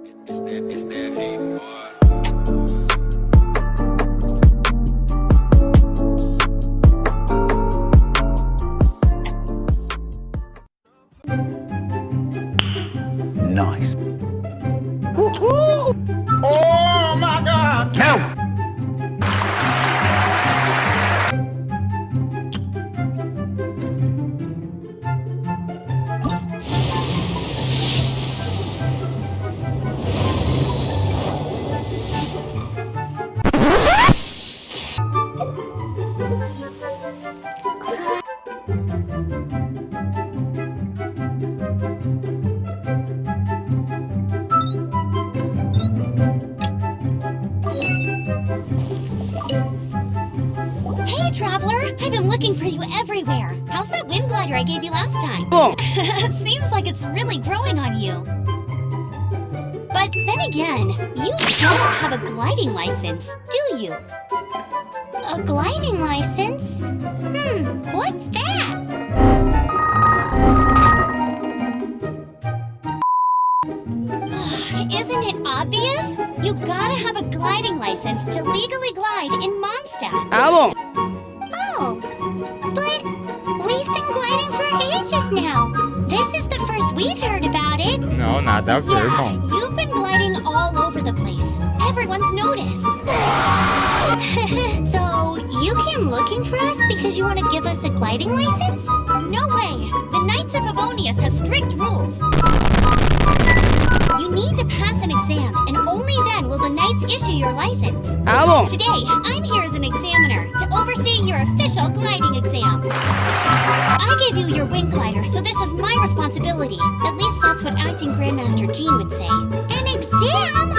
It's that heat, boy. Nice. Woohoo! Oh my God! No! Hey, Traveler! I've been looking for you everywhere. How's that wind glider I gave you last time? Boom! Seems like it's really growing on you. But then again, you don't have a gliding license, do you? A gliding license? What's that? Isn't it obvious? You gotta have a gliding license to legally glide in Mondstadt. Album! Oh, but we've been gliding for ages now. This is the first we've heard about it. Não, nada a ver, Yeah, irmão. you've been gliding all over the place. Everyone's noticed. So, you came looking for us because you want to give us a gliding license? No way. The Knights of Favonius have strict rules. You need to pass an exam, and only then will the Knights issue your license. Album! Today, I'm here as an examiner to oversee your official gliding exam. I gave you your wing glider, so this is my responsibility. At least that's what Acting Grandmaster Jean would say. An exam?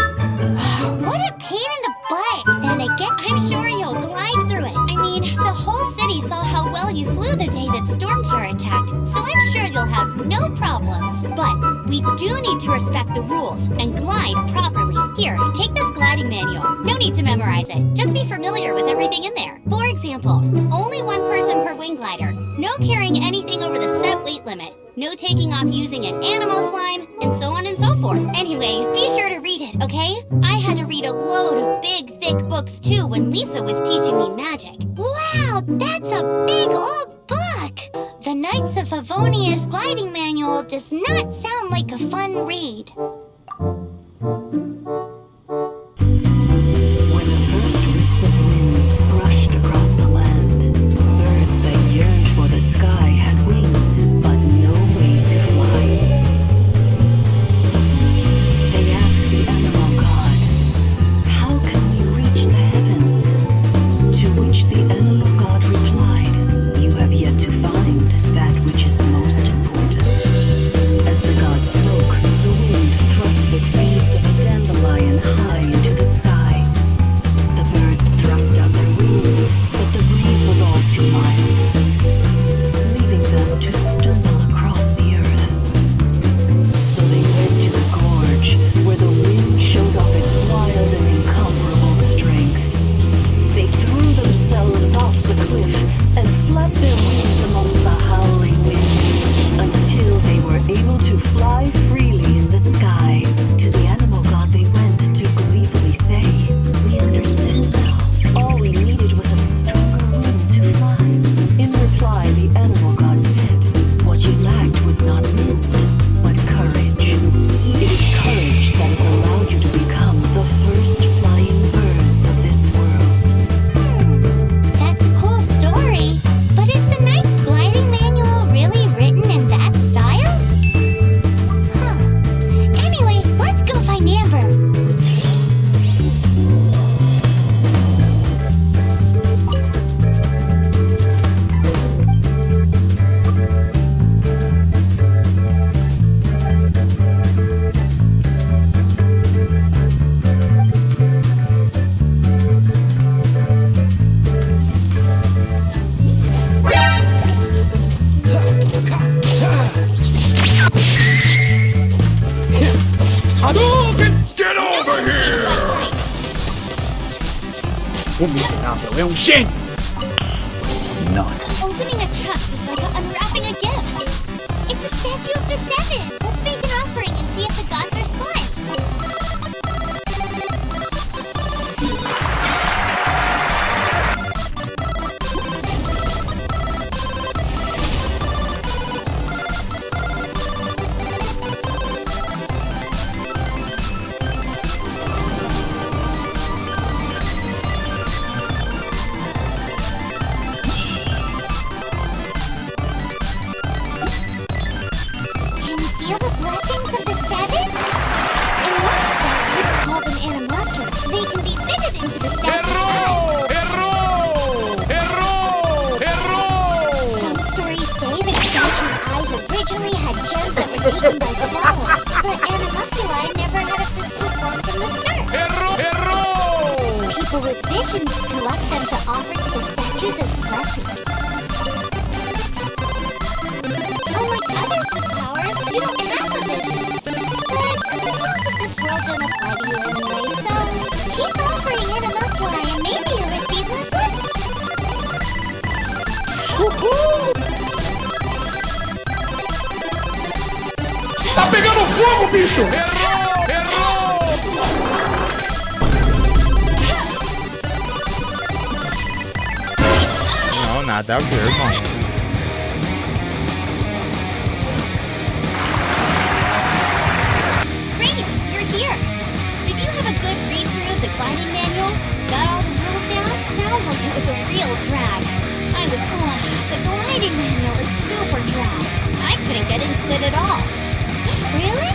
What a pain in the butt. Then again, I'm sure you'll glide through it. I mean, the whole city saw how well you flew the day that Storm Terror attacked, so I'm sure you'll have no problems. But we do need to respect the rules and glide properly. Here, take this gliding manual. No need to memorize it. Just be familiar with everything in there. For example, only one person per wing glider. No carrying anything over the set weight limit. No taking off using an animal slime, and so on and so forth. Anyway, be sure to read it, okay? I had to read a load of big, thick books too when Lisa was teaching me magic. Wow, that's a big old book! The Knights of Favonius gliding manual does not sound like a fun read. When the first wisp of wind brushed across the land, birds that yearned for the sky had wings, but no way to fly. They asked the animal god, "How can we reach the heavens?" To which the animal god replied, "You have yet to find that which is most important." As the god spoke, the wind thrust the seeds of a dandelion high into the sky. The birds thrust out their wings, but the breeze was all too mild, leaving them to stumble across the earth. So they went to the gorge, where the wind showed off its wild and incomparable strength. They threw themselves off the cliff and flapped their wings amongst the howling winds until they were able to fly freely in the sky. To the animal god they went to gleefully say, "We understand now. All we needed was a stronger wind to fly." In reply, the animal god said, "What you lacked was not wind, but courage. It is courage that has allowed you to become the first flying birds of this world." That's a cool story. But is the Knight's gliding manual really written in that style? Huh. Anyway, let's go find Amber. Hadouken! Get over here! O miserável é gênio! Nice. Opening a chest is like unwrapping a gift. It's a statue of the seven. Let's make an offering and see if the gods respond. with visions, collect them to offer to the statues as blessings. Unlike others with powers, you don't have a vision. But the rules of this world don't apply to you anyway, so keep offering it a multiply and maybe you'll receive more blessings. Tá pegando fogo, bicho! Não, nada a ver, irmão. Great, you're here. Did you have a good read-through of the gliding manual? Got all the rules down? Sounds like it was a real drag. The gliding manual is super dry. I couldn't get into it at all. Really?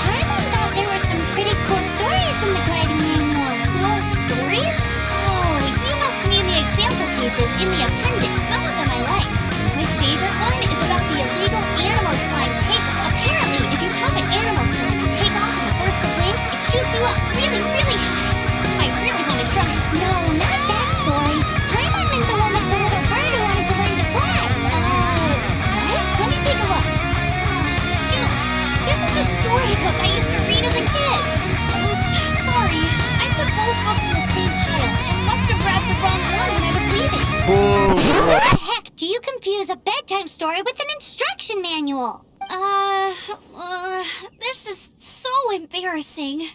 Paimon thought there were some pretty cool stories in the gliding manual. Cool stories? Oh, you must mean the example cases in the appendix. Some of them I like. My favorite one is about the illegal animal slime take-off. Apparently, if you have an animal slime and take off in the first flame, it shoots you up really, really high. I really want to try it. No, not that story. Paimon meant the one with the little bird who wanted to learn to fly. What? Let me take a look. Shoot. This is the storybook I used to read as a kid. Oops, sorry. I put both books in the same pile and must have grabbed the wrong one when I was leaving. What the heck? Do you confuse a bedtime story with an instruction manual? This is so embarrassing.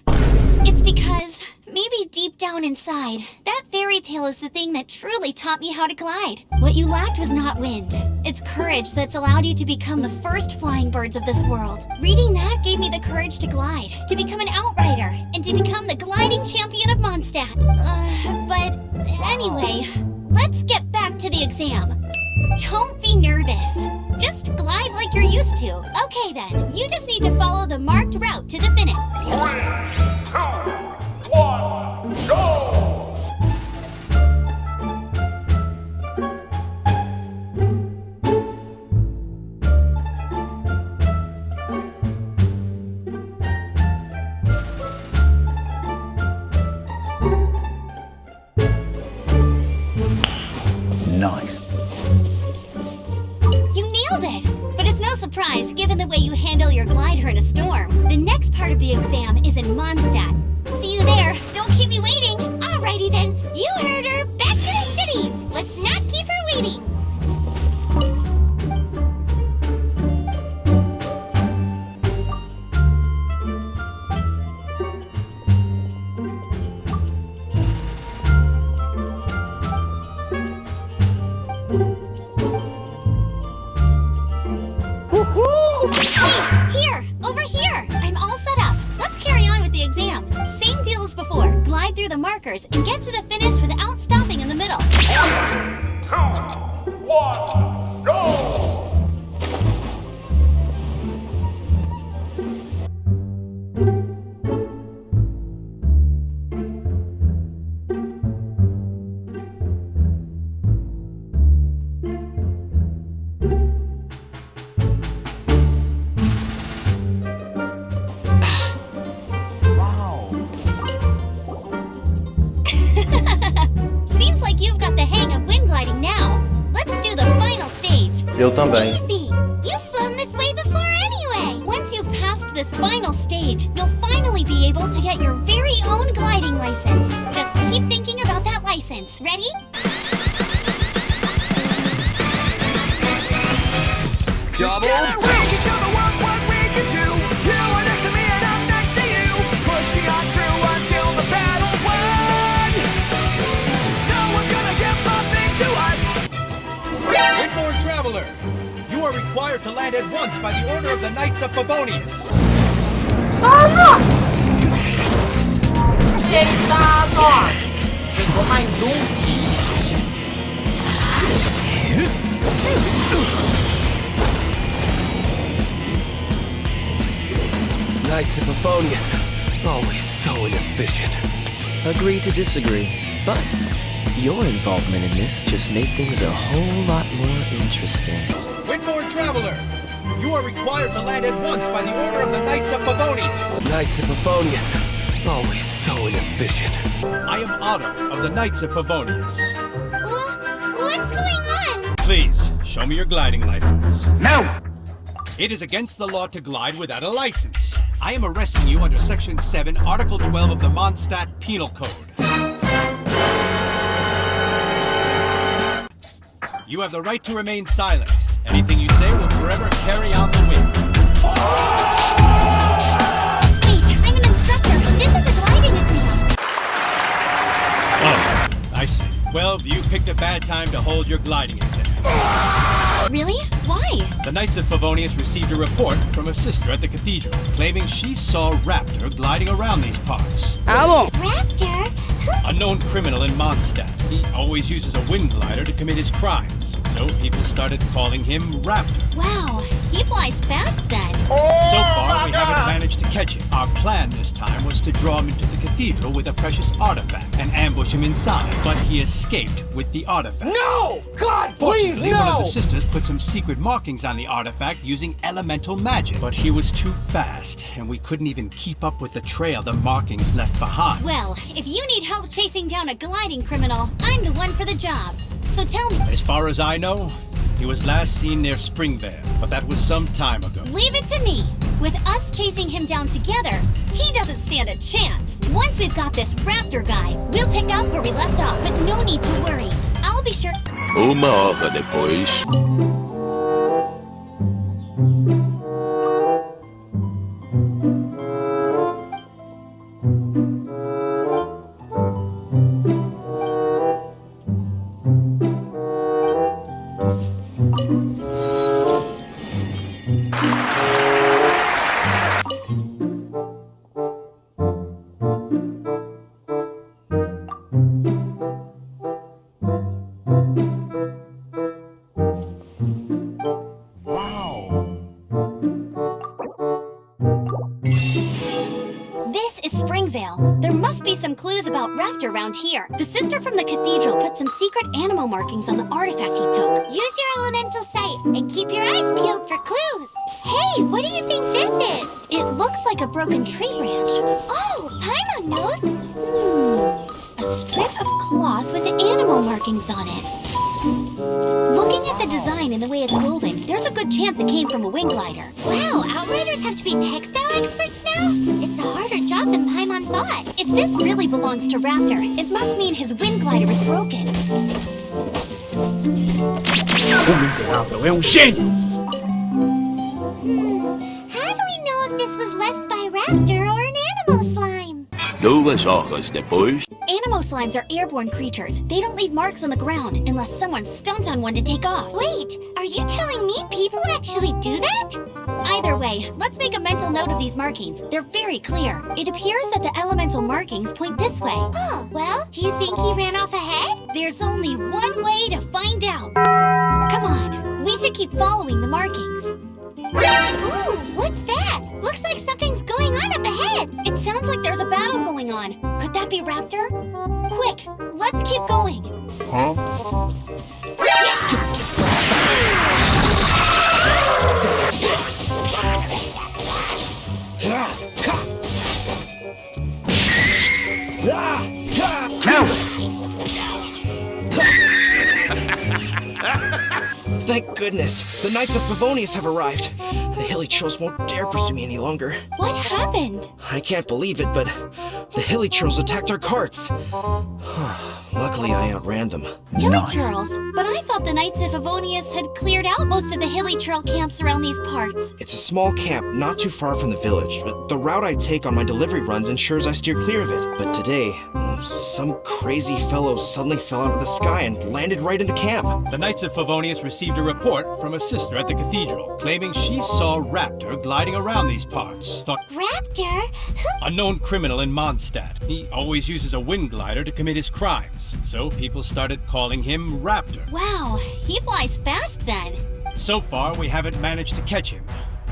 It's because, maybe deep down inside, that fairy tale is the thing that truly taught me how to glide. What you lacked was not wind. It's courage that's allowed you to become the first flying birds of this world. Reading that gave me the courage to glide, to become an outrider, and to become the gliding champion of Mondstadt. But anyway, let's get back to the exam. Don't be nervous. Just glide like you're used to. Okay then, you just need to follow the marked route to the finish. 3, 2, 1, go! Nice. You nailed it! But it's no surprise, given the way you handle your glider in a storm. The next part of the exam is in Mondstadt. See you there. Don't keep me waiting. Alrighty then. You heard her. Back to the city. Let's not keep her waiting. Hey, here! Over here! I'm all set up. Let's carry on with the exam. Same deal as before. Glide through the markers and get to the finish without stopping in the middle. 3, 2, 1, go! Seems like you've got the hang of wind gliding now. Let's do the final stage. Eu também. Easy! You've flown this way before anyway! Once you've passed this final stage, you'll finally be able to get your very own gliding license. Just keep thinking about that license. Ready? Double. Windborne Traveler, you are required to land at once by the order of the Knights of Favonius. Eita, nós! Chegou mais Knights of Favonius, always so inefficient. Agree to disagree, but your involvement in this just made things a whole lot more interesting. Windborne Traveler, you are required to land at once by the order of the Knights of Favonius. Knights of Favonius, Always so inefficient. I am Otto of the Knights of Favonius. What's going on? Please, show me your gliding license. No! It is against the law to glide without a license. I am arresting you under Section 7, Article 12 of the Mondstadt Penal Code. You have the right to remain silent. Anything you say will forever carry on the wind. Wait, I'm an instructor. This is a gliding exam. Oh, I see. Well, you picked a bad time to hold your gliding exam. Really? Why? The Knights of Favonius received a report from a sister at the cathedral, claiming she saw Raptor gliding around these parts. Raptor? A known criminal in Mondstadt. He always uses a wind glider to commit his crimes, so people started calling him Raptor. Wow, he flies fast then. So far, we haven't managed to catch him. Our plan this time was to draw him into the cathedral with a precious artifact and ambush him inside, but he escaped with the artifact. No! God, please, Fortunately, one of no! the sisters put some secret markings on the artifact using elemental magic, but he was too fast, and we couldn't even keep up with the trail the markings left behind. Well, if you need help chasing down a gliding criminal, I'm the one for the job. So tell me, As far as I know, he was last seen near Springvale, but that was some time ago. leave it to me. With us chasing him down together, he doesn't stand a chance. Once we've got this Raptor guy, we'll pick up where we left off, but no need to worry. I'll be sure. Uma hora depois. This is Springvale. There must be some clues about Raptor around here. The sister from the cathedral put some secret animal markings on the artifact he took. Use your elemental sight and keep your eyes peeled for clues. Hey, what do you think this is? It looks like a broken tree branch. Oh, Paimon knows. A strip of cloth with animal markings on it. Looking at the design and the way it's woven, there's a good chance it came from a wing glider. Wow, outriders have to be textile experts now? It's a harder job than Paimon thought. If this really belongs to Raptor, it must mean his wing glider is broken. O miserável é gênio! How do we know if this was left by Raptor or an animal slime? 2 horas depois. Animal slimes are airborne creatures. They don't leave marks on the ground unless someone stomped on one to take off. Wait, are you telling me people actually do that? Either way, let's make a mental note of these markings. They're very clear. It appears that the elemental markings point this way. Oh, well, do you think he ran off ahead? There's only one way to find out. Come on, we should keep following the markings. Ooh, what's that? Looks like something's going on up ahead. It sounds like there's a battle going on. Could that be Raptor? Quick, let's keep going. Huh? Dodge this. Thank goodness, the Knights of Favonius have arrived. The hilly trolls won't dare pursue me any longer. What happened? I can't believe it, but the hilly trolls attacked our carts. Luckily, I outran them. Hilly Churls? But I thought the Knights of Favonius had cleared out most of the Hilly Churl camps around these parts. It's a small camp not too far from the village, but the route I take on my delivery runs ensures I steer clear of it. But today, some crazy fellow suddenly fell out of the sky and landed right in the camp. The Knights of Favonius received a report from a sister at the cathedral, claiming she saw Raptor gliding around these parts. Raptor? A known criminal in Mondstadt. He always uses a wind glider to commit his crimes, so people started calling him Raptor. Wow, he flies fast then. So far, we haven't managed to catch him.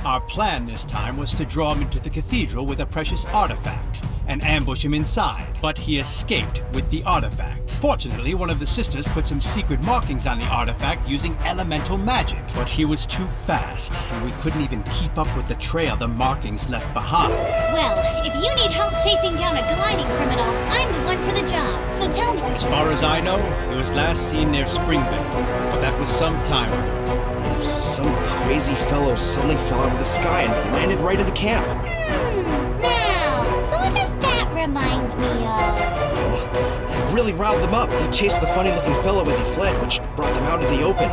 Our plan this time was to draw him into the cathedral with a precious artifact and ambush him inside, but he escaped with the artifact. Fortunately, one of the sisters put some secret markings on the artifact using elemental magic, but he was too fast, and we couldn't even keep up with the trail the markings left behind. Well, If you need help chasing down a gliding criminal, I'm the one for the job. So tell me. As far as I know, he was last seen near Springvale, but that was some time ago. Some crazy fellow suddenly fell out of the sky and landed right in the camp. Now, who does that remind me of? It really riled them up. He chased the funny-looking fellow as he fled, which brought them out into the open.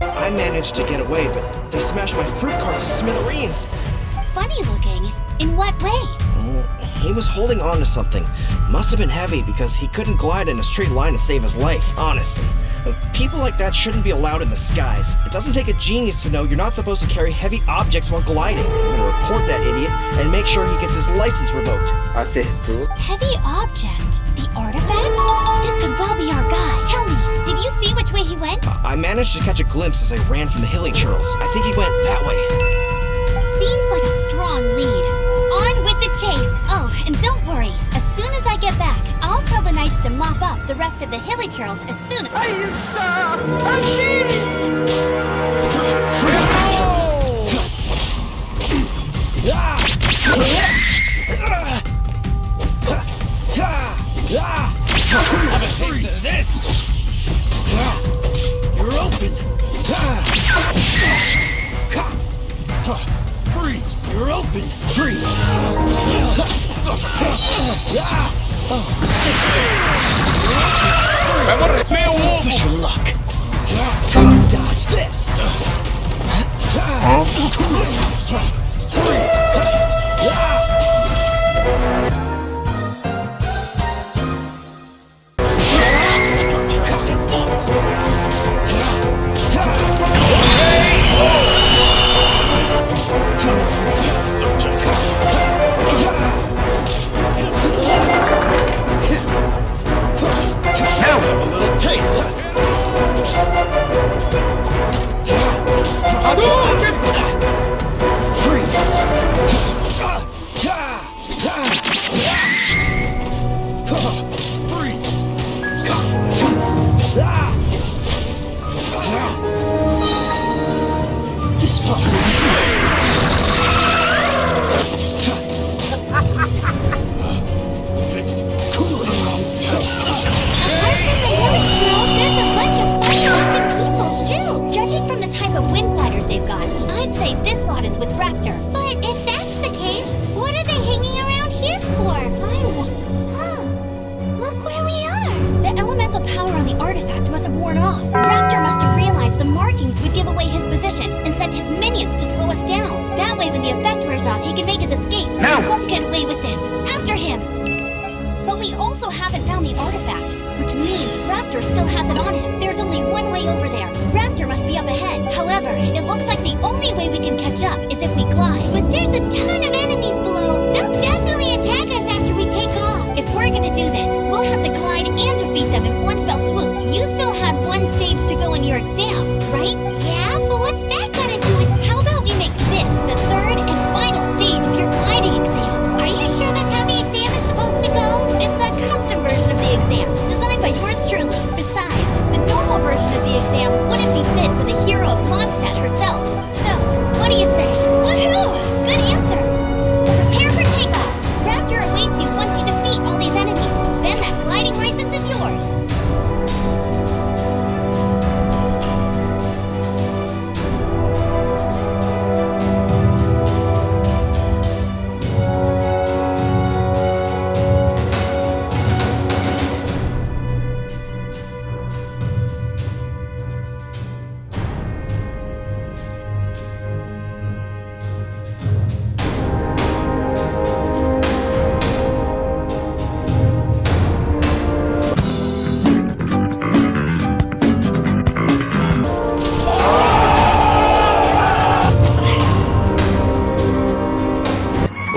I managed to get away, but they smashed my fruit cart to smithereens. Funny looking? In what way? He was holding on to something. Must have been heavy because he couldn't glide in a straight line to save his life, honestly. People like that shouldn't be allowed in the skies. It doesn't take a genius to know you're not supposed to carry heavy objects while gliding. I'm gonna report that idiot and make sure he gets his license revoked. Acertou. Heavy object? The artifact? This could well be our guy. Tell me, did you see which way he went? I managed to catch a glimpse as I ran from the hilly churls. I think he went that way. Seems like a strong lead. On with the chase. Oh, and don't worry. As soon as I get back, I'll tell the knights to mop up the rest of the hilly churls as soon as... Aí está! Ali! Have a taste of this! You're open! Freeze! You're open! Freeze! Push your luck! Dodge this!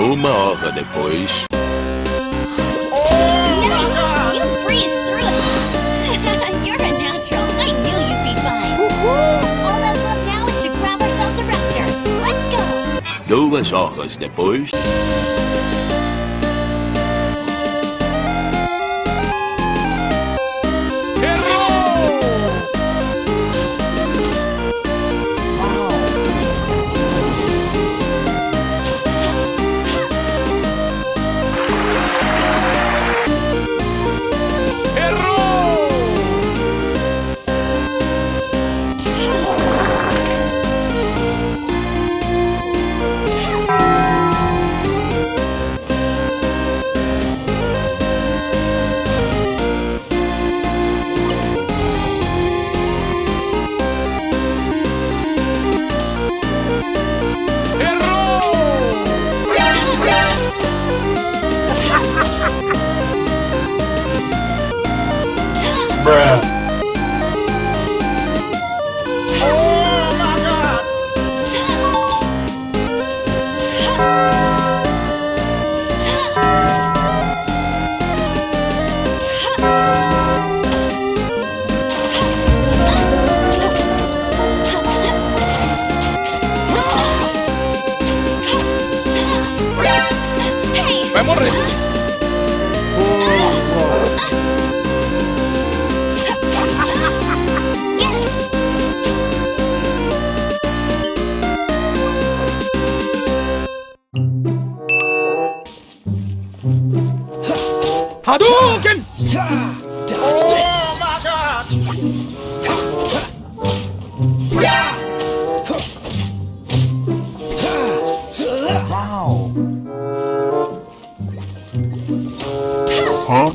Uma hora depois. Nice! You breezed through it! You're a natural. I knew you'd be fine. All that's left now is to grab ourselves a raptor. Let's go! 2 horas depois. Hadouken! Dodge this! Oh my god! Wow. Huh?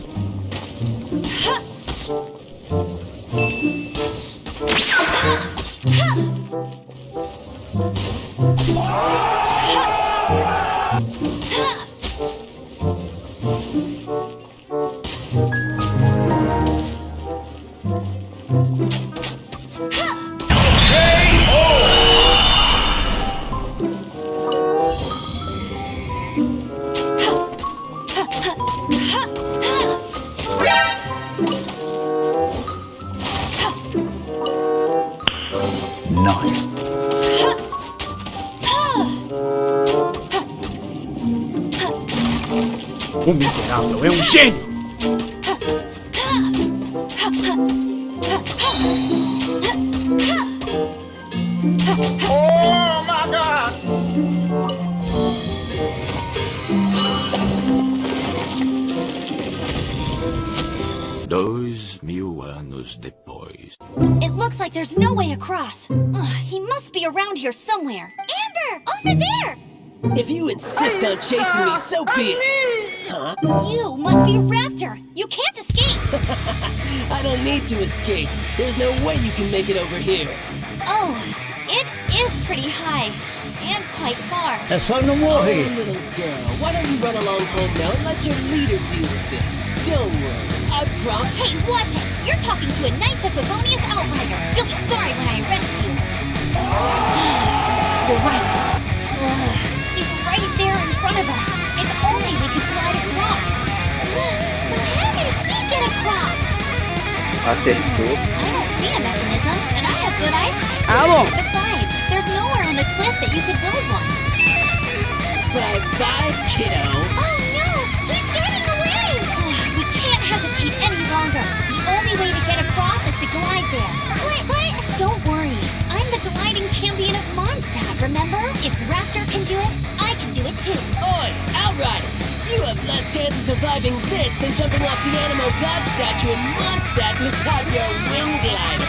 Nice. O miserável é um gênio! Oh my god! Dois mil anos depois. It looks like there's no way across. Ugh, he must be around here somewhere. Amber, over there! If you insist on chasing me, so be it. Huh? You must be Raptor. You can't escape. I don't need to escape. There's no way you can make it over here. Oh, it is pretty high. And quite far. Oh, little girl, why don't you run along home now and let your leader deal with this? Don't worry, I promise. Hey, watch it! You're talking to a Knights of Favonius outrider. You'll be sorry when I arrest you. You're right. He's right there in front of us. If only we could glide across. But how did he get across? Acertou. I don't see a mechanism, and I have good eyesight. Vamos! Besides, there's nowhere on the cliff that you could build one. Bye-bye, kiddo. Oh no! He's getting away! We can't hesitate any longer. The only way to get across is to glide there. What? Don't worry. I'm the gliding champion of Mondstadt, remember? If Raptor can do it, I can do it too. Oi, Outrider! You have less chance of surviving this than jumping off the Animal God statue in Mondstadt without your wing glider.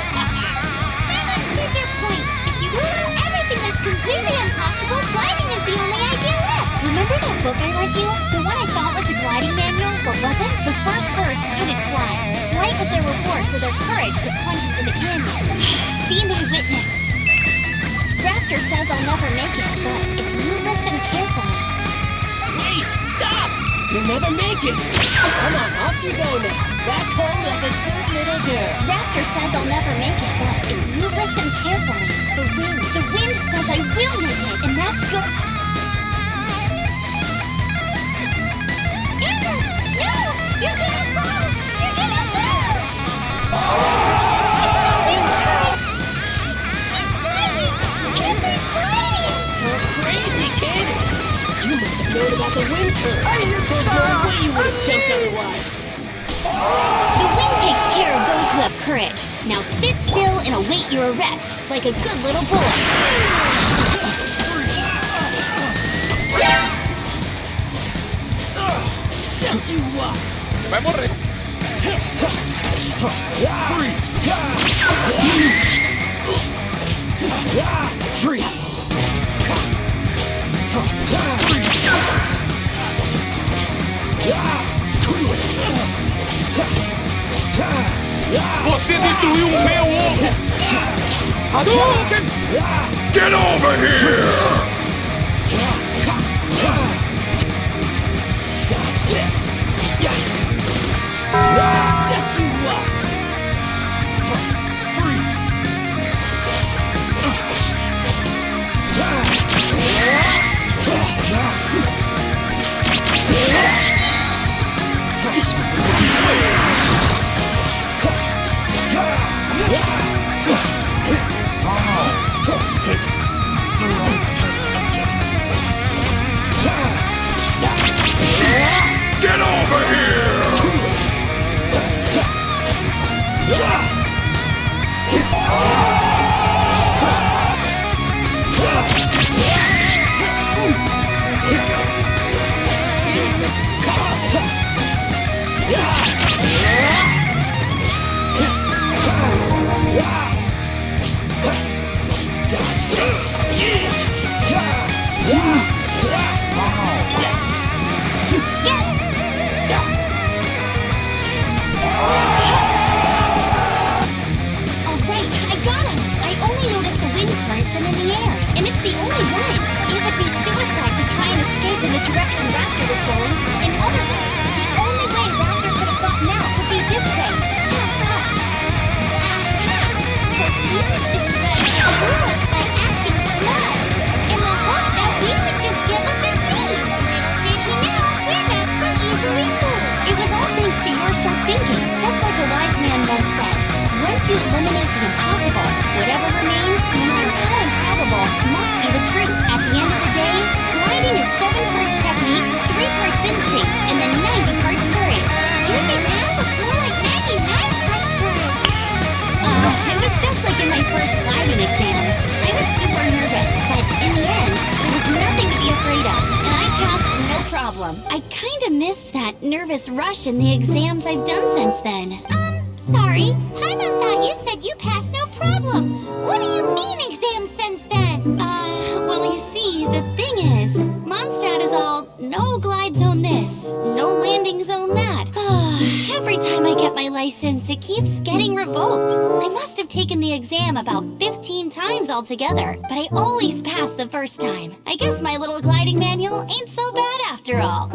Here's your point. If you rule out everything that's completely impossible, gliding is the only idea left. Remember that book I lent you? The one I thought was a gliding manual, but wasn't? The first birds couldn't fly. Flight was their reward for their courage to plunge into the canyon. Be my witness. Raptor says I'll never make it, but if you listen carefully... Wait, stop! You'll never make it! Come on, off you go now. Back home like a good little girl. Raptor says I'll never make it, but if you listen carefully, the wind says I will make it, and that's good. Amber, no! You're gonna fall! You're gonna fall! It's a wind current! She's gliding! Amber's gliding! You're crazy, kid! You must have known about the wind current. There's no way you would have jumped otherwise. The wind takes care of those who have courage. Now sit still and await your arrest, like a good little boy. Just you watch. Vai morrer. Freeze! Você destruiu o meu ovo! Hadouken! Get over here! Dodge this! Just you watch. This will be frozen. Wow. Take the right problem. I kinda missed that nervous rush in the exams I've done since then. Sorry. Paimon thought you said you passed no problem. What do you mean exams since then? Well, you see, the thing is, Mondstadt is all no glide zone this, no landing zone that. Every time I get my license, it keeps getting revoked. I must have taken the exam about 15 times altogether, but I always pass the first time. I guess my little gliding manual ain't so bad after all.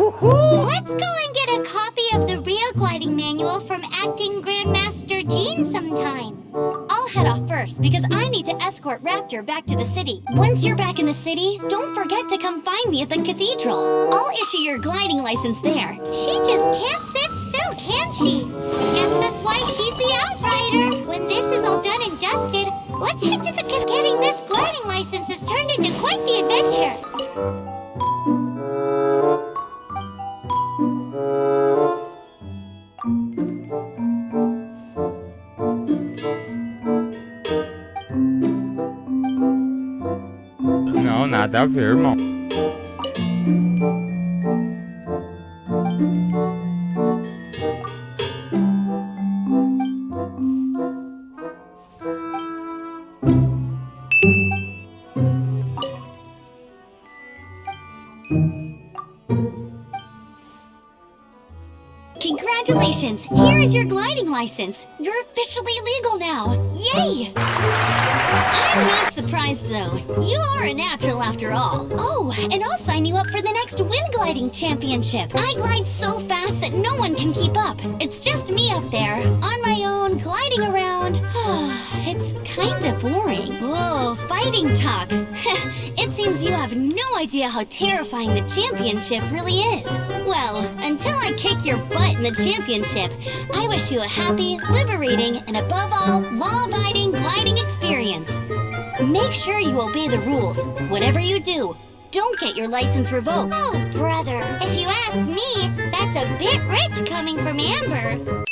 Let's go and get a copy of the real gliding manual from Acting Grandmaster Jean sometime. I'll head off first because I need to escort Raptor back to the city. Once you're back in the city, don't forget to come find me at the cathedral. I'll issue your gliding license there. She just can't sit still, can she? Guess that's why she's the outrider. When this is all done and dusted, let's head to the getting this gliding license has turned into quite the adventure. Não, nada a ver, irmão. Congratulations! Here is your gliding license. You're officially legal now. Yay! I'm not surprised though. You are a natural after all. Oh, and I'll sign you up for the next wind gliding championship. I glide so fast that no one can keep up. It's just me up there, on my own, gliding around. It's kinda boring. Whoa, fighting talk. It seems you have no idea how terrifying the championship really is. Well, until I kick your butt in the championship, I wish you a happy, liberating, and above all, law-abiding gliding experience. Make sure you obey the rules. Whatever you do, don't get your license revoked. Oh, brother, if you ask me, that's a bit rich coming from Amber.